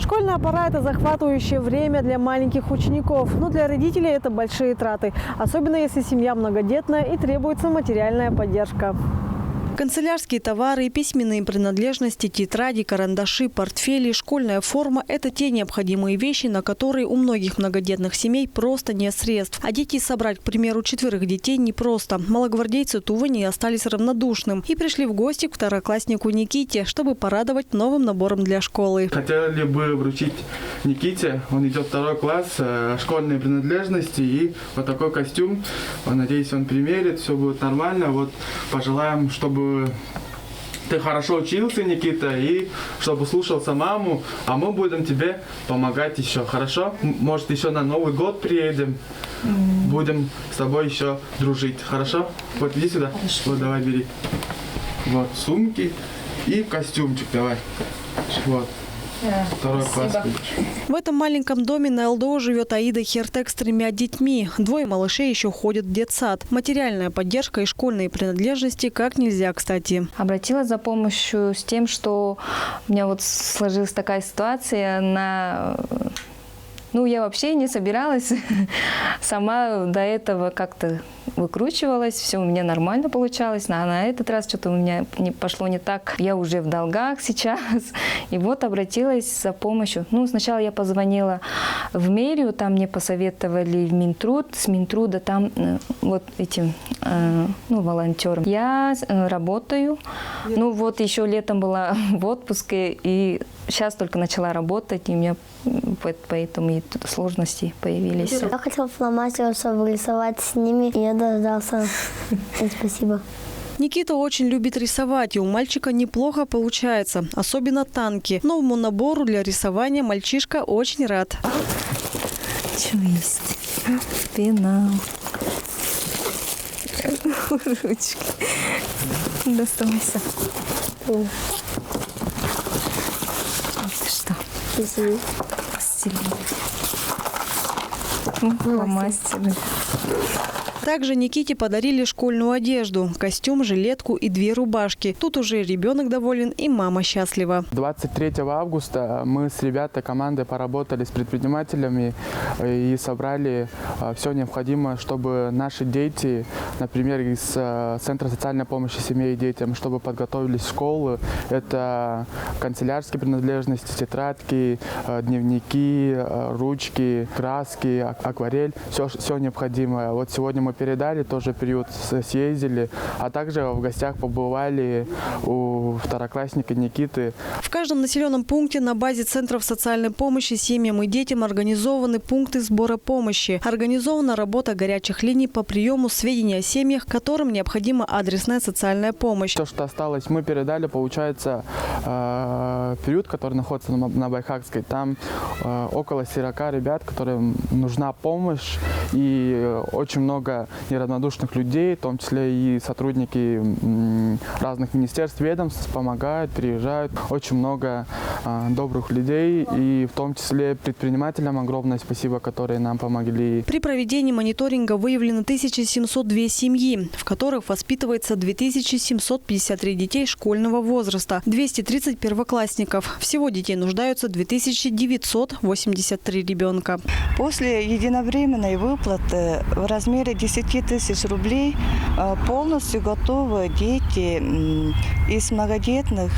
Школьная пора – это захватывающее время для маленьких учеников, но для родителей это большие траты, особенно если семья многодетная и требуется материальная поддержка. Канцелярские товары, письменные принадлежности, тетради, карандаши, портфели, школьная форма – это те необходимые вещи, на которые у многих многодетных семей просто нет средств. А детей собрать, к примеру, 4 детей непросто. Малогвардейцы Тувы не остались равнодушным и пришли в гости к второкласснику Никите, чтобы порадовать новым набором для школы. Хотели бы вручить Никите, он идет 2 класс, школьные принадлежности и вот такой костюм. Надеюсь, он примерит, все будет нормально. Вот пожелаем, чтобы ты хорошо учился, Никита, и чтобы слушался маму, а мы будем тебе помогать еще, хорошо? Может, еще на Новый год приедем, будем с тобой еще дружить, хорошо? Вот иди сюда, хорошо. Вот давай бери. Вот сумки и костюмчик давай, вот. 2 класс. В этом маленьком доме на ЛДО живет Аида Хертек с 3 детьми. 2 малышей еще ходят в детсад. Материальная поддержка и школьные принадлежности как нельзя кстати. Обратилась за помощью с тем, что у меня вот сложилась такая ситуация я вообще не собиралась. Сама до этого как-то выкручивалась, все у меня нормально получалось. А на этот раз что-то у меня пошло не так. Я уже в долгах сейчас. И вот обратилась за помощью. Сначала я позвонила в мэрию, там мне посоветовали в Минтруд. С Минтруда там вот этим волонтером. Я работаю. Еще летом была в отпуске. И сейчас только начала работать. И у меня поэтому и сложности появились. Я хотела фломастером, чтобы рисовать с ними, и я дождался. Спасибо. Никита очень любит рисовать, и у мальчика неплохо получается, особенно танки. Новому набору для рисования мальчишка очень рад. Что есть? Пенал. Ручки. Доставайся. Что? Пластилин. Фломастеры. Также Никите подарили школьную одежду, костюм, жилетку и 2 рубашки. Тут уже ребенок доволен и мама счастлива. 23 августа мы с ребятами командой поработали с предпринимателями и собрали все необходимое, чтобы наши дети, например, из Центра социальной помощи семье и детям, чтобы подготовились в школу. Это канцелярские принадлежности, тетрадки, дневники, ручки, краски, акварель, все необходимое. Вот сегодня мы передали, тоже период съездили, а также в гостях побывали у второклассника Никиты. В каждом населенном пункте на базе центров социальной помощи семьям и детям организованы пункты сбора помощи. Организована работа горячих линий по приему сведений о семьях, которым необходима адресная социальная помощь. То, что осталось, мы передали, получается, период, который находится на Байхакской. Там около 40 ребят, которым нужна помощь, и очень много неравнодушных людей, в том числе и сотрудники разных министерств, ведомств помогают, приезжают. Очень много добрых людей, и в том числе предпринимателям огромное спасибо, которые нам помогли. При проведении мониторинга выявлено 1702 семьи, в которых воспитывается 2753 детей школьного возраста, 230 первоклассников. Всего детей нуждаются 2983 ребенка. После единовременной выплаты в размере 10 тысяч рублей полностью готовы дети из многодетных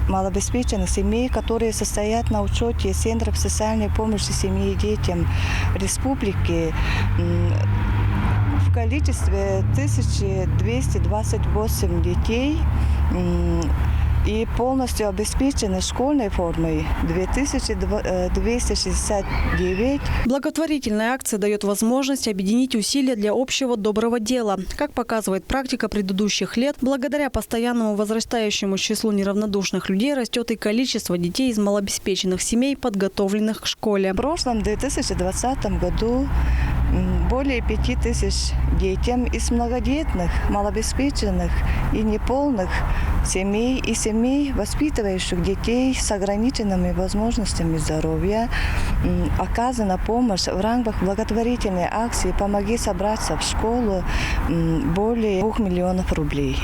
малообеспеченных семей, которые состоят на учете Центров социальной помощи семье и детям республики в количестве 1228 детей и полностью обеспечены школьной формой 2269. Благотворительная акция дает возможность объединить усилия для общего доброго дела. Как показывает практика предыдущих лет, благодаря постоянному возрастающему числу неравнодушных людей растет и количество детей из малообеспеченных семей, подготовленных к школе. В прошлом 2020 году более 5000 детям из многодетных, малообеспеченных и неполных семей и семей, воспитывающих детей с ограниченными возможностями здоровья, оказана помощь в рамках благотворительной акции «Помоги собраться в школу» более 2 миллионов рублей.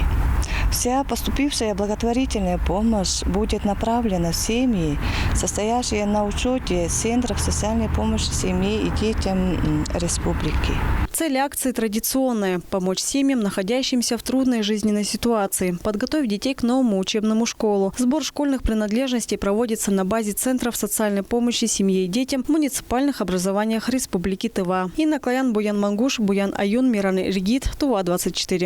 Вся поступившая благотворительная помощь будет направлена в семьи, состоящие на учете Центров социальной помощи семье и детям республики. Цель акции традиционная – помочь семьям, находящимся в трудной жизненной ситуации, подготовить детей к новому учебному школу. Сбор школьных принадлежностей проводится на базе Центров социальной помощи семье и детям в муниципальных образованиях Республики Тыва. Инна Клаян, Буян Мангуш, Буян Аюн, Мираны Ригит, Тува 24.